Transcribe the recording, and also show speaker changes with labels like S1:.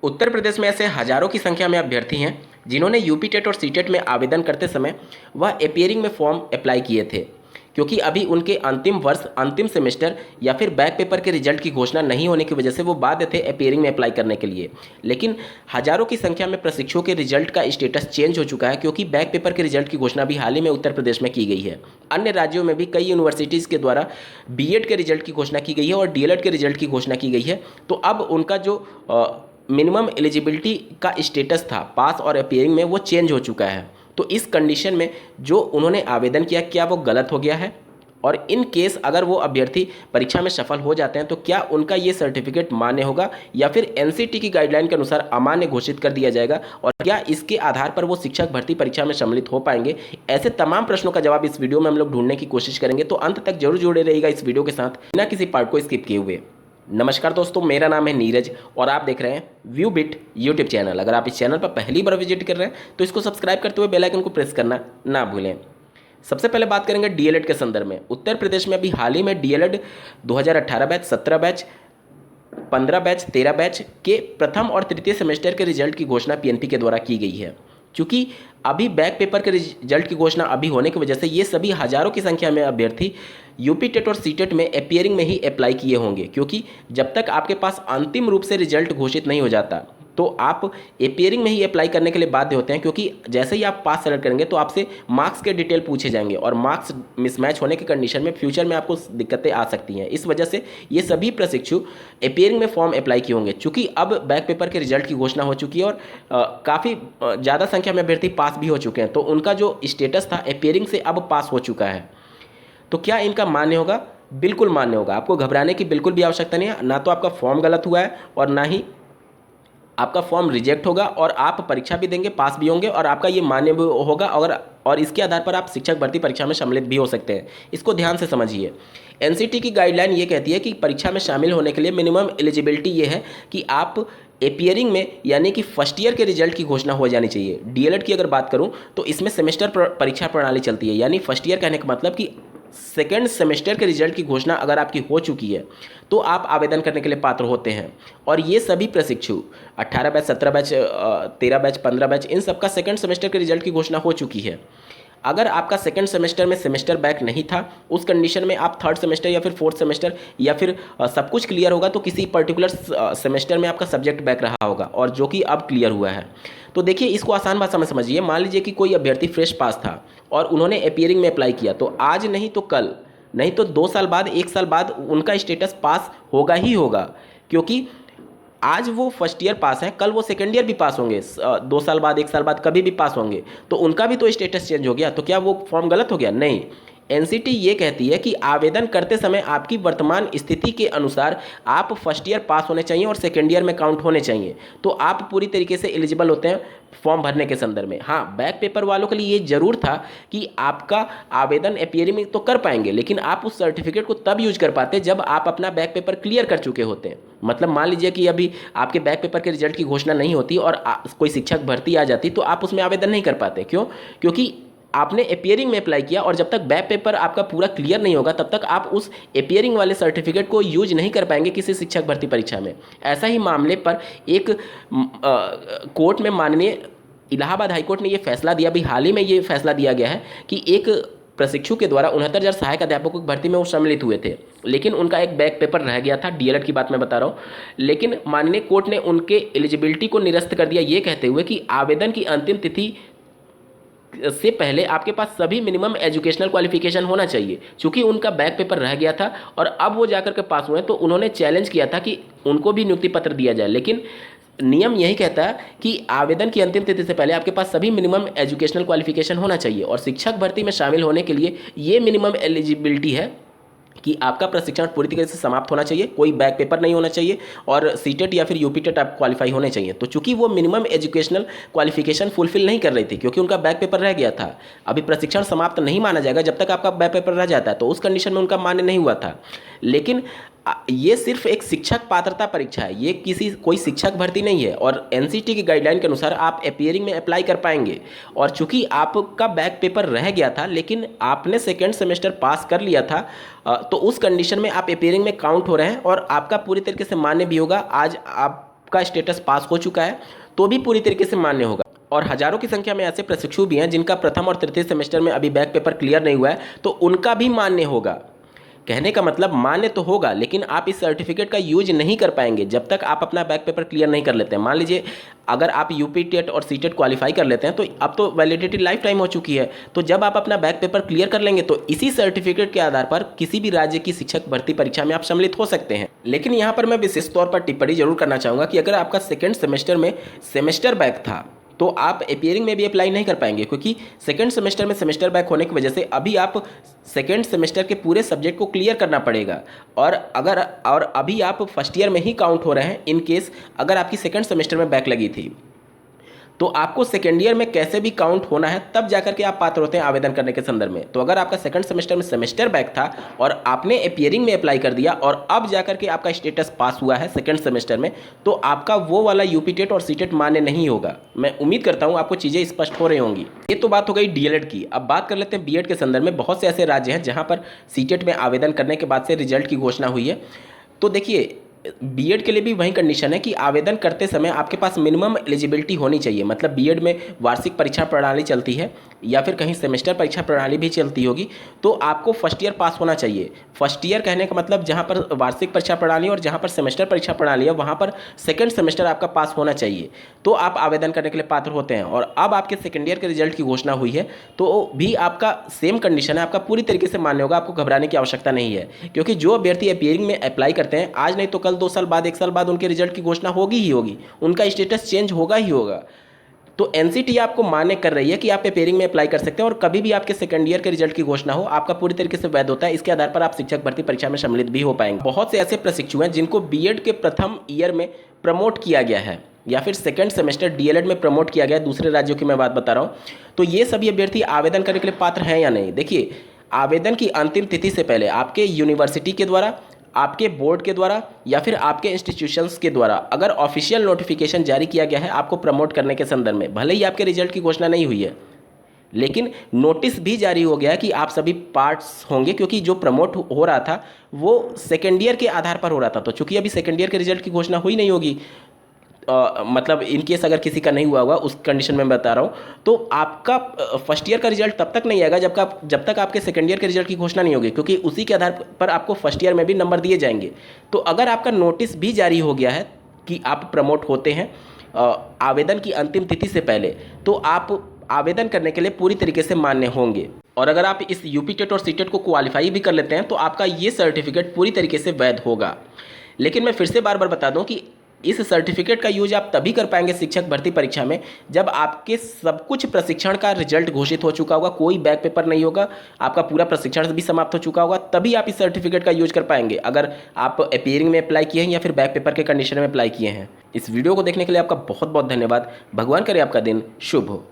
S1: उत्तर प्रदेश में ऐसे हजारों की संख्या में अभ्यर्थी हैं जिन्होंने यूपी टेट और सी टेट में आवेदन करते समय वह अपियरिंग में फॉर्म अप्लाई किए थे, क्योंकि अभी उनके अंतिम वर्ष, अंतिम सेमेस्टर या फिर बैक पेपर के रिजल्ट की घोषणा नहीं होने की वजह से वो बाध्य थे अपियरिंग में अप्लाई करने के लिए। लेकिन हजारों की संख्या में प्रशिक्षुओं के रिजल्ट का स्टेटस चेंज हो चुका है, क्योंकि बैक पेपर के रिजल्ट की घोषणा भी हाल ही में उत्तर प्रदेश में की गई है। अन्य राज्यों में भी कई यूनिवर्सिटीज़ के द्वारा बीएड के रिजल्ट की घोषणा की गई है और डीएलएड के रिजल्ट की घोषणा की गई है। तो अब उनका जो मिनिमम एलिजिबिलिटी का स्टेटस था पास और अपियरिंग में, वो चेंज हो चुका है। तो इस कंडीशन में जो उन्होंने आवेदन किया, क्या वो गलत हो गया है? और इन केस अगर वो अभ्यर्थी परीक्षा में सफल हो जाते हैं तो क्या उनका ये सर्टिफिकेट मान्य होगा या फिर एनसीटी की गाइडलाइन के अनुसार अमान्य घोषित कर दिया जाएगा? और क्या इसके आधार पर वो शिक्षक भर्ती परीक्षा में सम्मिलित हो पाएंगे? ऐसे तमाम प्रश्नों का जवाब इस वीडियो में हम लोग ढूंढने की कोशिश करेंगे, तो अंत तक जरूर जुड़े रहिएगा इस वीडियो के साथ, बिना किसी पार्ट को स्किप किए हुए। नमस्कार दोस्तों, मेरा नाम है नीरज और आप देख रहे हैं व्यू बिट यूट्यूब चैनल। अगर आप इस चैनल पर पहली बार विजिट कर रहे हैं तो इसको सब्सक्राइब करते हुए बेल आइकन को प्रेस करना ना भूलें। सबसे पहले बात करेंगे डीएलएड के संदर्भ में। उत्तर प्रदेश में अभी हाल ही में DElEd 2018 batch, 17 batch, 15 batch, 13 batch के प्रथम और तृतीय सेमेस्टर के रिजल्ट की घोषणा पीएनपी के द्वारा की गई है। क्योंकि अभी बैक पेपर के रिजल्ट की घोषणा अभी होने की वजह से ये सभी हजारों की संख्या में अभ्यर्थी यूपी टेट और सी टेट में अपियरिंग में ही अप्लाई किए होंगे, क्योंकि जब तक आपके पास अंतिम रूप से रिजल्ट घोषित नहीं हो जाता तो आप अपियरिंग में ही अप्लाई करने के लिए बाध्य होते हैं। क्योंकि जैसे ही आप पास सेलेक्ट करेंगे तो आपसे मार्क्स के डिटेल पूछे जाएंगे और मार्क्स मिसमैच होने की कंडीशन में फ्यूचर में आपको दिक्कतें आ सकती हैं। इस वजह से ये सभी प्रशिक्षु अपियरिंग में फॉर्म अप्लाई किए होंगे। चूँकि अब बैक पेपर के रिजल्ट की घोषणा हो चुकी है और काफ़ी ज़्यादा संख्या में अभ्यर्थी पास भी हो चुके हैं, तो उनका जो स्टेटस था अपियरिंग से अब पास हो चुका है। तो क्या इनका मान्य होगा? बिल्कुल मान्य होगा। आपको घबराने की बिल्कुल भी आवश्यकता नहीं है। ना तो आपका फॉर्म गलत हुआ है और ना ही आपका फॉर्म रिजेक्ट होगा, और आप परीक्षा भी देंगे, पास भी होंगे और आपका ये मान्य भी होगा। और इसके आधार पर आप शिक्षक भर्ती परीक्षा में सम्मिलित भी हो सकते हैं। इसको ध्यान से समझिए। एनसीटी की गाइडलाइन ये कहती है कि परीक्षा में शामिल होने के लिए मिनिमम एलिजिबिलिटी ये है कि आप अपियरिंग में यानी कि फर्स्ट ईयर के रिजल्ट की घोषणा हो जानी चाहिए। डीएलएड की अगर बात करूं तो इसमें सेमेस्टर परीक्षा प्रणाली चलती है, यानी फर्स्ट ईयर कहने का मतलब कि सेकेंड सेमेस्टर के रिजल्ट की घोषणा अगर आपकी हो चुकी है तो आप आवेदन करने के लिए पात्र होते हैं। और ये सभी प्रशिक्षु 18 बैच, 17 बैच, 13 बैच, 15 बैच, इन सबका सेकेंड सेमेस्टर के रिजल्ट की घोषणा हो चुकी है। अगर आपका सेकेंड सेमेस्टर में सेमेस्टर बैक नहीं था, उस कंडीशन में आप थर्ड सेमेस्टर या फिर फोर्थ सेमेस्टर या फिर सब कुछ क्लियर होगा तो किसी पर्टिकुलर सेमेस्टर में आपका सब्जेक्ट बैक रहा होगा, और जो कि अब क्लियर हुआ है। तो देखिए, इसको आसान भाषा में समझिए। मान लीजिए कि कोई अभ्यर्थी फ्रेश पास था और उन्होंने अपियरिंग में अप्लाई किया, तो आज नहीं तो कल, नहीं तो 2 साल बाद, 1 साल बाद उनका स्टेटस पास होगा ही होगा। क्योंकि आज वो फर्स्ट ईयर पास हैं, कल वो सेकेंड ईयर भी पास होंगे, 2 साल बाद, 1 साल बाद कभी भी पास होंगे, तो उनका भी तो स्टेटस चेंज हो गया। तो क्या वो फॉर्म गलत हो गया? नहीं। एनसीटी ये कहती है कि आवेदन करते समय आपकी वर्तमान स्थिति के अनुसार आप फर्स्ट ईयर पास होने चाहिए और सेकेंड ईयर में काउंट होने चाहिए, तो आप पूरी तरीके से एलिजिबल होते हैं फॉर्म भरने के संदर्भ में। हाँ, बैक पेपर वालों के लिए ये जरूर था कि आपका आवेदन अपियरिंग में तो कर पाएंगे, लेकिन आप उस सर्टिफिकेट को तब यूज कर पाते जब आप अपना बैक पेपर क्लियर कर चुके होते हैं। मतलब मान लीजिए कि अभी आपके बैक पेपर के रिजल्ट की घोषणा नहीं होती और कोई शिक्षक भर्ती आ जाती, तो आप उसमें आवेदन नहीं कर पाते। क्यों? क्योंकि आपने अपियरिंग में अप्लाई किया और जब तक बैक पेपर आपका पूरा क्लियर नहीं होगा तब तक आप उस अपियरिंग वाले सर्टिफिकेट को यूज नहीं कर पाएंगे किसी शिक्षक भर्ती परीक्षा में। ऐसा ही मामले पर एक कोर्ट में, माननीय इलाहाबाद हाईकोर्ट ने ये फैसला दिया, अभी हाल ही में ये फैसला दिया गया है कि एक प्रशिक्षु के द्वारा 69,000 सहायक अध्यापकों की भर्ती में वो सम्मिलित हुए थे, लेकिन उनका एक बैक पेपर रह गया था। डीएलएड की बात मैं बता रहा हूँ। लेकिन माननीय कोर्ट ने उनके एलिजिबिलिटी को निरस्त कर दिया, ये कहते हुए कि आवेदन की अंतिम तिथि से पहले आपके पास सभी मिनिमम एजुकेशनल क्वालिफिकेशन होना चाहिए। क्योंकि उनका बैक पेपर रह गया था और अब वो जाकर के पास हुए, तो उन्होंने चैलेंज किया था कि उनको भी नियुक्ति पत्र दिया जाए। लेकिन नियम यही कहता है कि आवेदन की अंतिम तिथि से पहले आपके पास सभी मिनिमम एजुकेशनल क्वालिफिकेशन होना चाहिए, और शिक्षक भर्ती में शामिल होने के लिए ये मिनिमम एलिजिबिलिटी है कि आपका प्रशिक्षण पूरी तरीके से समाप्त होना चाहिए, कोई बैक पेपर नहीं होना चाहिए, और सीटेट या फिर यूपी टेट आप क्वालिफाई होने चाहिए। तो चूंकि वो मिनिमम एजुकेशनल क्वालिफिकेशन फुलफिल नहीं कर रही थी, क्योंकि उनका बैक पेपर रह गया था। अभी प्रशिक्षण समाप्त नहीं माना जाएगा जब तक आपका बैक पेपर रह जाता है, तो उस कंडीशन में उनका मान्य नहीं हुआ था। लेकिन ये सिर्फ एक शिक्षक पात्रता परीक्षा है, ये कोई शिक्षक भर्ती नहीं है, और एनसीटी की गाइडलाइन के अनुसार आप अपियरिंग में अप्लाई कर पाएंगे। और चूंकि आपका बैक पेपर रह गया था लेकिन आपने सेकेंड सेमेस्टर पास कर लिया था, तो उस कंडीशन में आप अपियरिंग में काउंट हो रहे हैं और आपका पूरी तरीके से मान्य भी होगा। आज आप आपका स्टेटस पास हो चुका है तो भी पूरी तरीके से मान्य होगा। और हजारों की संख्या में ऐसे प्रशिक्षु भी हैं जिनका प्रथम और तृतीय सेमेस्टर में अभी बैक पेपर क्लियर नहीं हुआ है, तो उनका भी मान्य होगा। कहने का मतलब मान्य तो होगा, लेकिन आप इस सर्टिफिकेट का यूज नहीं कर पाएंगे जब तक आप अपना बैक पेपर क्लियर नहीं कर लेते हैं। मान लीजिए अगर आप यूपी टेट और सीटेट क्वालिफाई कर लेते हैं तो अब तो वैलिडिटी लाइफ टाइम हो चुकी है, तो जब आप अपना बैक पेपर क्लियर कर लेंगे तो इसी सर्टिफिकेट के आधार पर किसी भी राज्य की शिक्षक भर्ती परीक्षा में आप सम्मिलित हो सकते हैं। लेकिन यहाँ पर मैं विशेष तौर पर टिप्पणी जरूर करना चाहूँगा कि अगर आपका सेकेंड सेमेस्टर में सेमेस्टर बैक था तो आप अपीयरिंग में भी अप्लाई नहीं कर पाएंगे, क्योंकि सेकंड सेमेस्टर में सेमेस्टर बैक होने की वजह से अभी आप सेकंड सेमेस्टर के पूरे सब्जेक्ट को क्लियर करना पड़ेगा। और अभी आप फर्स्ट ईयर में ही काउंट हो रहे हैं इन केस अगर आपकी सेकंड सेमेस्टर में बैक लगी थी, तो आपको सेकेंड ईयर में कैसे भी काउंट होना है, तब जाकर के आप पात्र होते हैं आवेदन करने के संदर्भ में। तो अगर आपका सेकंड सेमेस्टर में सेमेस्टर बैक था और आपने अपीयरिंग में अप्लाई कर दिया और अब जाकर के आपका स्टेटस पास हुआ है सेकंड सेमेस्टर में, तो आपका वो वाला यूपी टेट और सीटेट मान्य नहीं होगा। मैं उम्मीद करता हूँ आपको चीज़ें स्पष्ट हो रही होंगी। ये तो बात हो गई डीएलएड की। अब बात कर लेते हैं बीएड के संदर्भ में। बहुत से ऐसे राज्य हैं जहाँ पर सीटेट में आवेदन करने के बाद से रिजल्ट की घोषणा हुई है। तो देखिए बीएड के लिए भी वही कंडीशन है कि आवेदन करते समय आपके पास मिनिमम एलिजिबिलिटी होनी चाहिए। मतलब बीएड में वार्षिक परीक्षा प्रणाली चलती है या फिर कहीं सेमेस्टर परीक्षा प्रणाली भी चलती होगी, तो आपको फर्स्ट ईयर पास होना चाहिए। फर्स्ट ईयर कहने का मतलब जहां पर वार्षिक परीक्षा प्रणाली और जहां पर सेमेस्टर परीक्षा प्रणाली है वहां पर सेकंड सेमेस्टर आपका पास होना चाहिए, तो आप आवेदन करने के लिए पात्र होते हैं। और अब आपके सेकेंड ईयर के रिजल्ट की घोषणा हुई है तो भी आपका सेम कंडीशन है, आपका पूरी तरीके से मान्य होगा। आपको घबराने की आवश्यकता नहीं है, क्योंकि जो अभ्यर्थी अपीयरिंग में अप्लाई करते हैं आज नहीं तो कल, 2 साल बाद, 1 साल बाद उनके रिजल्ट की घोषणा होगी ही होगी, उनका स्टेटस चेंज होगा ही होगा। तो एनसीटी आपको मान्य कर रही है कि आप अपीयरिंग में अप्लाई कर सकते हैं और कभी भी आपके सेकंड ईयर के रिजल्ट की घोषणा हो आपका पूरी तरीके से वैध होता है। इसके आधार पर आप शिक्षक भर्ती परीक्षा में सम्मिलित भी हो पाएंगे। बहुत से ऐसे प्रशिक्षु हैं जिनको बीएड के प्रथम ईयर में प्रमोट किया गया है या फिर सेकंड सेमेस्टर डीएलएड में प्रमोट किया गया है, दूसरे राज्यों की मैं बात बता रहा हूँ। तो ये सभी अभ्यर्थी आवेदन करने के लिए पात्र हैं या नहीं? देखिए, आवेदन की अंतिम तिथि से पहले आपके यूनिवर्सिटी के द्वारा, आपके बोर्ड के द्वारा या फिर आपके इंस्टीट्यूशंस के द्वारा अगर ऑफिशियल नोटिफिकेशन जारी किया गया है आपको प्रमोट करने के संदर्भ में, भले ही आपके रिजल्ट की घोषणा नहीं हुई है, लेकिन नोटिस भी जारी हो गया है कि आप सभी पार्ट्स होंगे, क्योंकि जो प्रमोट हो रहा था वो सेकेंड ईयर के आधार पर हो रहा था। तो चूंकि अभी सेकेंड ईयर के रिजल्ट की घोषणा हुई नहीं होगी, मतलब इन केस अगर किसी का नहीं हुआ होगा उस कंडीशन में बता रहा हूँ, तो आपका फर्स्ट ईयर का रिजल्ट तब तक नहीं आएगा जब तक आपके सेकंड ईयर के रिजल्ट की घोषणा नहीं होगी, क्योंकि उसी के आधार पर आपको फर्स्ट ईयर में भी नंबर दिए जाएंगे। तो अगर आपका नोटिस भी जारी हो गया है कि आप प्रमोट होते हैं आवेदन की अंतिम तिथि से पहले, तो आप आवेदन करने के लिए पूरी तरीके से मान्य होंगे। और अगर आप इस यूपी टेट और सीटेट को क्वालिफाई भी कर लेते हैं तो आपका ये सर्टिफिकेट पूरी तरीके से वैध होगा। लेकिन मैं फिर से बार बार बता दूं कि इस सर्टिफिकेट का यूज आप तभी कर पाएंगे शिक्षक भर्ती परीक्षा में जब आपके सब कुछ प्रशिक्षण का रिजल्ट घोषित हो चुका होगा, कोई बैक पेपर नहीं होगा, आपका पूरा प्रशिक्षण भी समाप्त हो चुका होगा, तभी आप इस सर्टिफिकेट का यूज कर पाएंगे अगर आप अपीयरिंग में अप्लाई किए हैं या फिर बैक पेपर के कंडीशन में अप्लाई किए हैं। इस वीडियो को देखने के लिए आपका बहुत बहुत धन्यवाद। भगवान करे आपका दिन शुभ हो।